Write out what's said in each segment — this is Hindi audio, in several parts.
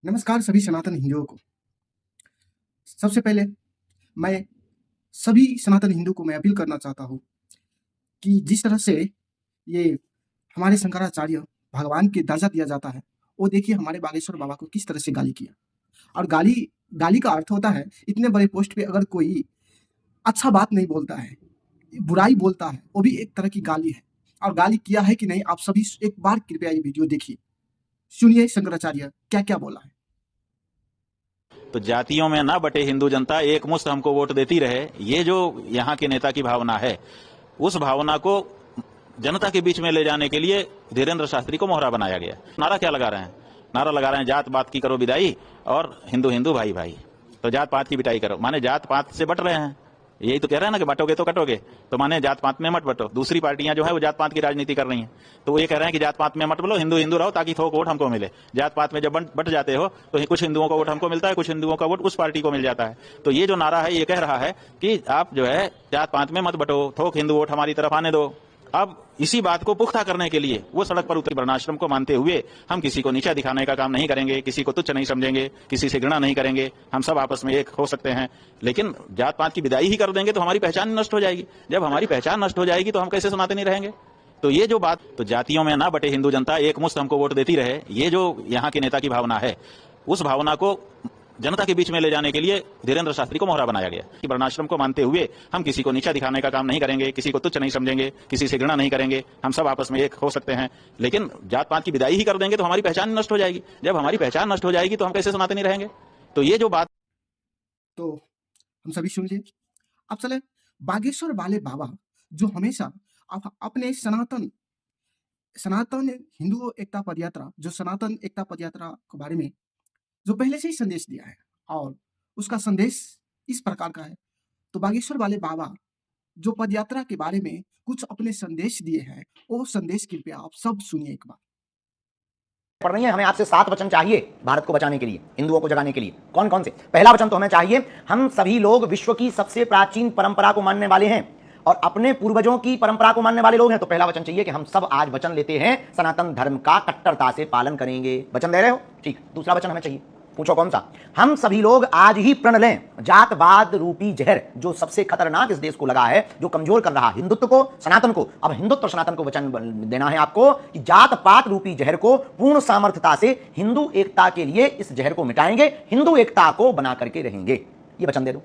नमस्कार सभी सनातन हिंदुओं को। सबसे पहले मैं सभी सनातन हिंदू को मैं अपील करना चाहता हूँ कि जिस तरह से ये हमारे शंकराचार्य भगवान के दर्जा दिया जाता है, वो देखिए हमारे बागेश्वर बाबा को किस तरह से गाली किया। और गाली गाली का अर्थ होता है इतने बड़े पोस्ट पे अगर कोई अच्छा बात नहीं बोलता है, बुराई बोलता है, वो भी एक तरह की गाली है। और गाली किया है कि नहीं आप सभी एक बार कृपया ये वीडियो देखिए। सुनिए शंकराचार्य क्या-क्या बोला है। तो जातियों में ना बटे हिंदू जनता एक मुश्त हमको वोट देती रहे, ये जो यहाँ के नेता की भावना है, उस भावना को जनता के बीच में ले जाने के लिए धीरेन्द्र शास्त्री को मोहरा बनाया गया। नारा क्या लगा रहे हैं? नारा लगा रहे हैं जात पात की करो विदाई और हिंदू हिंदू भाई भाई। तो जात पात की बिटाई करो, माने जात पात से बट रहे हैं। यही तो कह रहे हैं ना कि बांटोगे तो कटोगे, तो माने जात पात में मत बटो। दूसरी पार्टियां जो है वो जात पात की राजनीति कर रही हैं, तो वो ये कह रहे हैं कि जात पात में मत बोलो, हिंदू हिंदू रहो ताकि थोक वोट हमको मिले। जात पात में जब बट जाते हो तो कुछ हिंदुओं का वोट हमको मिलता है, कुछ हिंदुओं का वोट उस पार्टी को मिल जाता है। तो ये जो नारा है ये कह रहा है कि आप जो है जात पात में मत बटो, थोक हिंदू वोट हमारी तरफ आने दो। अब इसी बात को पुख्ता करने के लिए वो सड़क पर उतरे। वर्णाश्रम को मानते हुए हम किसी को नीचा दिखाने का काम नहीं करेंगे, किसी को तुच्छ नहीं समझेंगे, किसी से घृणा नहीं करेंगे। हम सब आपस में एक हो सकते हैं, लेकिन जात पात की विदाई ही कर देंगे तो हमारी पहचान नष्ट हो जाएगी। जब हमारी पहचान नष्ट हो जाएगी तो हम कैसे सनातनी रहेंगे? तो ये जो बात, तो जातियों में ना बटे हिंदू जनता एक मुश्त हमको वोट देती रहे, ये जो यहाँ के नेता की भावना है, उस भावना को जनता के बीच में ले जाने के लिए धीरेन्द्र शास्त्री को मोहरा बनाया गया कि वर्णाश्रम को मानते हुए हम किसी को नीचा दिखाने का काम नहीं करेंगे, किसी को तुच्छ नहीं समझेंगे, किसी से घृणा नहीं करेंगे। हम सब आपस में एक हो सकते हैं, लेकिन जात पात की विदाई ही कर देंगे तो हमारी पहचान नष्ट हो जाएगी। जब हमारी पहचान नष्ट हो जाएगी तो हम कैसे सनातनी रहेंगे? तो ये जो बात, तो हम सभी सुन लिए। अब चले बागेश्वर वाले बाबा जो हमेशा अपने सनातन सनातन हिंदू एकता पदयात्रा जो सनातन एकता पदयात्रा के बारे में जो पहले से ही संदेश दिया है और उसका संदेश इस प्रकार का है। तो बागेश्वर वाले बाबा जो पदयात्रा के बारे में कुछ अपने संदेश दिए हैं, वो संदेश कृपया आप सब सुनिए एक बार। पढ़ रही हैं। हमें आपसे 7 वचन चाहिए भारत को बचाने के लिए, हिंदुओं को जगाने के लिए। कौन कौन से? पहला वचन तो हमें चाहिए, हम सभी लोग विश्व की सबसे प्राचीन परंपरा को मानने वाले हैं और अपने पूर्वजों की परंपरा को मानने वाले लोग हैं। तो पहला वचन चाहिए कि हम सब आज वचन लेते हैं, सनातन धर्म का कट्टरता से पालन करेंगे। वचन दे रहे हो? ठीक। दूसरा वचन हमें चाहिए, पूछो कौन सा? हम सभी लोग आज ही प्रण लें, जातवाद रूपी जहर जो सबसे खतरनाक इस देश को लगा है, जो कमजोर कर रहा हिंदुत्व को, सनातन को। अब हिंदुत्व और सनातन को वचन देना है आपको कि जात पात रूपी जहर को पूर्ण सामर्थ्यता से हिंदू एकता के लिए इस जहर को मिटाएंगे, हिंदू एकता को बना करके रहेंगे। ये वचन दे दो।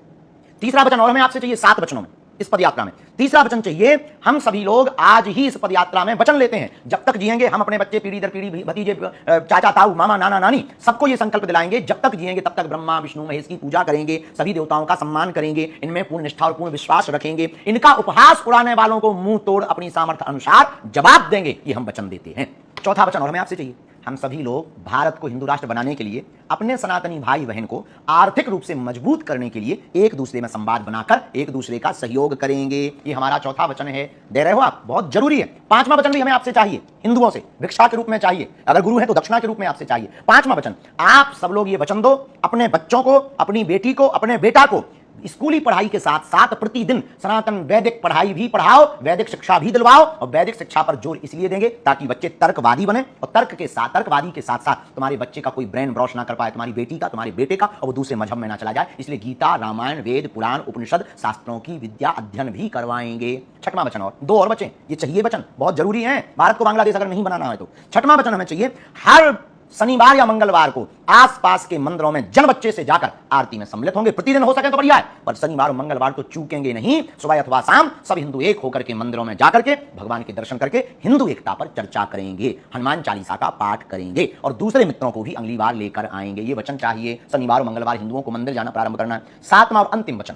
तीसरा वचन और हमें आपसे चाहिए 7 वचनों में, इस पदयात्रा में। तीसरा वचन चाहिए, हम सभी लोग आज ही इस पदयात्रा में वचन लेते हैं, जब तक जिएंगे हम अपने बच्चे, पीढ़ी दर पीढ़ी, भतीजे, चाचा ताऊ, मामा, नाना, नानी, सबको ये संकल्प दिलाएंगे, जब तक जिएंगे तब तक ब्रह्मा विष्णु महेश की पूजा करेंगे, सभी देवताओं का सम्मान करेंगे, इनमें पूर्ण निष्ठा और पूर्ण विश्वास रखेंगे, इनका उपहास उड़ाने वालों को मुंह तोड़ अपनी सामर्थ्य अनुसार जवाब देंगे। ये हम वचन देते हैं। चौथा वचन और हमें आपसे चाहिए, हम सभी लोग भारत को हिंदू राष्ट्र बनाने के लिए, अपने सनातनी भाई बहन को आर्थिक रूप से मजबूत करने के लिए एक दूसरे में संवाद बनाकर एक दूसरे का सहयोग करेंगे। ये हमारा चौथा वचन है। दे रहे हो आप? बहुत जरूरी है। पांचवा वचन भी हमें आपसे चाहिए, हिंदुओं से भिक्षा के रूप में चाहिए, अगर गुरु है तो दक्षिणा के रूप में आपसे चाहिए। पांचवा वचन, आप सब लोग ये वचन दो, अपने बच्चों को, अपनी बेटी को, अपने बेटा को स्कूली पढ़ाई के साथ साथ प्रतिदिन सनातन वैदिक पढ़ाई भी पढ़ाओ, वैदिक शिक्षा भी दिलवाओ। और वैदिक शिक्षा पर जोर इसलिए देंगे ताकि बच्चे तर्कवादी बने, और तर्कवादी के साथ साथ तुम्हारे बच्चे का कोई ब्रेन ब्रॉश ना कर पाए, तुम्हारी बेटी का, तुम्हारे बेटे का, और वो दूसरे मजहब में ना चला जाए। इसलिए गीता, रामायण, वेद, पुराण, उपनिषद, शास्त्रों की विद्या अध्ययन भी करवाएंगे। छठवां वचन, और 2 और बचे, ये चाहिए वचन, बहुत जरूरी है भारत को बांग्लादेश अगर नहीं बनाना है तो। छठवां वचन हमें चाहिए, हर शनिवार या मंगलवार को आसपास के मंदिरों में जन बच्चे से जाकर आरती में सम्मिलित होंगे। प्रतिदिन हो सके तो बढ़िया है, पर शनिवार और मंगलवार तो चूकेंगे नहीं। सुबह अथवा शाम सब हिंदू एक होकर के मंदिरों में जाकर के भगवान के दर्शन करके हिंदू एकता पर चर्चा करेंगे, हनुमान चालीसा का पाठ करेंगे और दूसरे मित्रों को भी अगली बार लेकर आएंगे। ये वचन चाहिए। शनिवार और मंगलवार हिंदुओं को मंदिर जाना प्रारंभ करना है। 7वां और अंतिम वचन,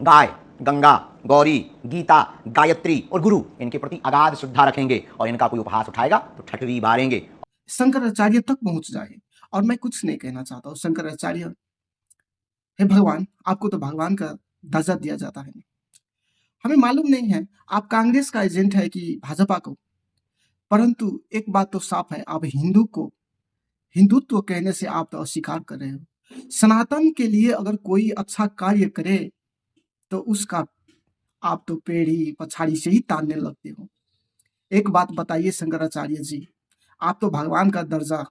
गाय, गंगा, गौरी, गीता, गायत्री और गुरु, इनके प्रति अगाध श्रद्धा रखेंगे और इनका कोई उपहास उठाएगा तो ठटरी बारेंगे। शंकराचार्य तक पहुंच जाए और मैं कुछ नहीं कहना चाहता हूँ। शंकराचार्य, हे भगवान, आपको तो भगवान का दर्जा दिया जाता है। हमें मालूम नहीं है आप कांग्रेस का एजेंट है कि भाजपा को, परंतु एक बात तो साफ है, आप हिंदुत्व कहने से आप तो अस्वीकार कर रहे हो। सनातन के लिए अगर कोई अच्छा कार्य करे तो उसका आप तो पेड़ी पछाड़ी से ही तानने लगते हो। एक बात बताइए शंकराचार्य जी, आप तो भगवान का दर्जा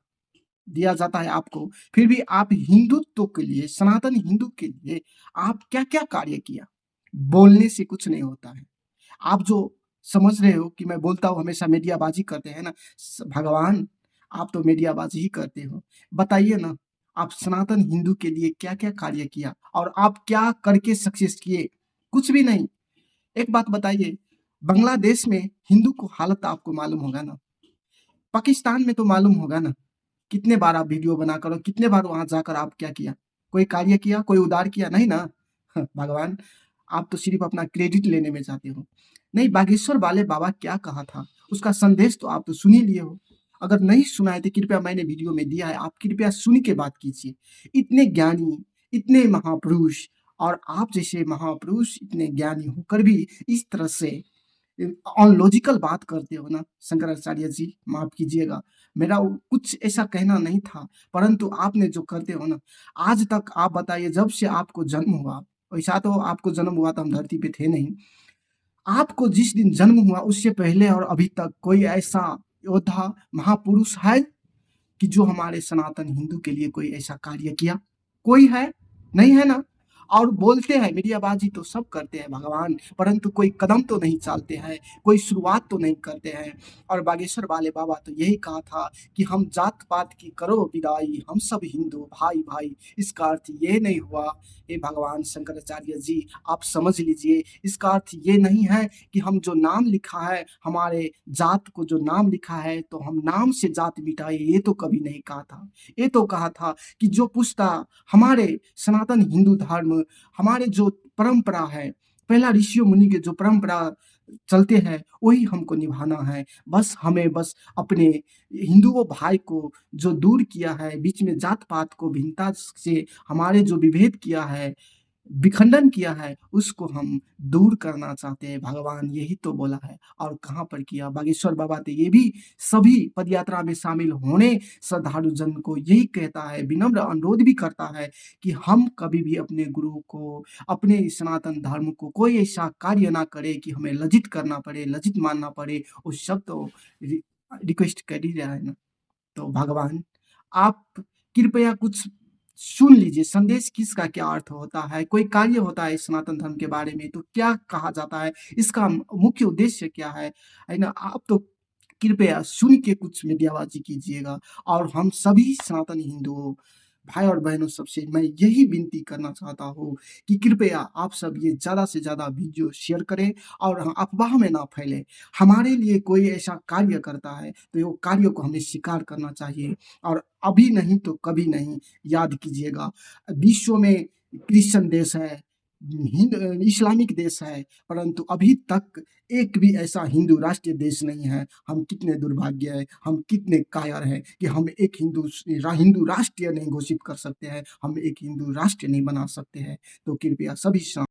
दिया जाता है आपको, फिर भी आप हिंदुत्व के लिए, सनातन हिंदू के लिए आप क्या-क्या कार्य किया? बोलने से कुछ नहीं होता है। आप जो समझ रहे हो कि मैं बोलता हूँ हमेशा मीडियाबाज़ी करते हैं ना, भगवान आप तो मीडियाबाज़ी ही करते हो। बताइए ना, आप सनातन हिंदू के लिए क्या-क्या कार्य किया और आप क्या करके सक्सेस किए? कुछ भी नहीं। एक बात बताइए, बांग्लादेश में हिंदू को हालत आपको मालूम होगा ना, पाकिस्तान में तो मालूम होगा ना, कितने बार आप वीडियो बनाकर और कितने बार वहाँ जाकर आप क्या किया? कोई कार्य किया, कोई उद्धार किया? नहीं ना। भगवान, आप तो सिर्फ़ अपना क्रेडिट लेने में जाते हो। नहीं, बागेश्वर वाले बाबा क्या कहा था, उसका संदेश तो आप तो सुन ही लिए हो। अगर नहीं सुना है तो कृपया मैंने वीडियो में दिया है, आप कृपया सुन के बात कीजिए। इतने ज्ञानी, इतने महापुरुष और आप जैसे महापुरुष इतने ज्ञानी होकर भी इस तरह से अनलॉजिकल बात करते हो ना, शंकराचार्य जी, माफ़ कीजिएगा। मेरा वो कुछ ऐसा कहना नहीं था, परंतु आपने जो करते हो ना, आज तक आप बताइए जब से आपको जन्म हुआ, वैसा तो आपको जन्म हुआ तो हम धरती पे थे नहीं। आपको जिस दिन जन्म हुआ उससे पहले और अभी तक कोई ऐसा योद्धा, महापुरुष है कि जो हमारे सनातन हिंदू के लिए कोई ऐसा कार्य किया? कोई है? नहीं है ना? और बोलते हैं मीडियाबाज़ी तो सब करते हैं भगवान, परंतु कोई कदम तो नहीं चालते हैं, कोई शुरुआत तो नहीं करते हैं। और बागेश्वर वाले बाबा तो यही कहा था कि हम जात-पात की करो विदाई, हम सब हिंदू भाई-भाई। इसका अर्थ ये नहीं हुआ, हे भगवान शंकराचार्य जी, आप समझ लीजिए, इसका अर्थ ये नहीं है कि हम जो नाम लिखा है, हमारे जात को जो नाम लिखा है, तो हम नाम से जात मिटाएँ, ये तो कभी नहीं कहा था। ये तो कहा था कि जो पुस्ता हमारे सनातन हिंदू धर्म, हमारे जो परंपरा है, पहला ऋषियों मुनि के जो परंपरा चलते हैं, वही हमको निभाना है। बस हमें बस अपने हिंदुओं भाई को जो दूर किया है, बीच में जात-पात को भिन्नता से हमारे जो विभेद किया है, विखंडन किया है, उसको हम दूर करना चाहते हैं, भगवान यही तो बोला है और कहाँ पर किया। बागेश्वर बाबा तो ये भी सभी पदयात्रा में शामिल होने श्रद्धालु जन को यही कहता है, विनम्र अनुरोध भी करता है कि हम कभी भी अपने गुरु को, अपने सनातन धर्म को कोई ऐसा कार्य ना करें कि हमें लज्जित करना पड़े, लज्जित मानना पड़े। वो सब तो रिक्वेस्ट कर ही रहा है ना। तो भगवान, आप कृपया कुछ सुन लीजिए, संदेश किसका क्या अर्थ होता है, कोई कार्य होता है सनातन धर्म के बारे में तो क्या कहा जाता है, इसका मुख्य उद्देश्य क्या है ना? आप तो कृपया सुन के कुछ मीडियाबाज़ी कीजिएगा और हम सभी सनातन हिंदुओं, भाई और बहनों सबसे मैं यही विनती करना चाहता हूँ कि कृपया आप सब ये ज़्यादा से ज़्यादा वीडियो शेयर करें और अफ़वाह में ना फैले। हमारे लिए कोई ऐसा कार्य करता है, तो वो कार्य को हमें स्वीकार करना चाहिए और अभी नहीं तो कभी नहीं, याद कीजिएगा। विश्व में क्रिश्चियन देश है, इस्लामिक देश है, परंतु अभी तक एक भी ऐसा हिंदू राष्ट्रीय देश नहीं है। हम कितने दुर्भाग्य हैं, हम कितने कायर हैं कि हम एक हिंदू राष्ट्रीय नहीं घोषित कर सकते हैं, हम एक हिंदू राष्ट्र नहीं बना सकते हैं। तो कृपया सभी स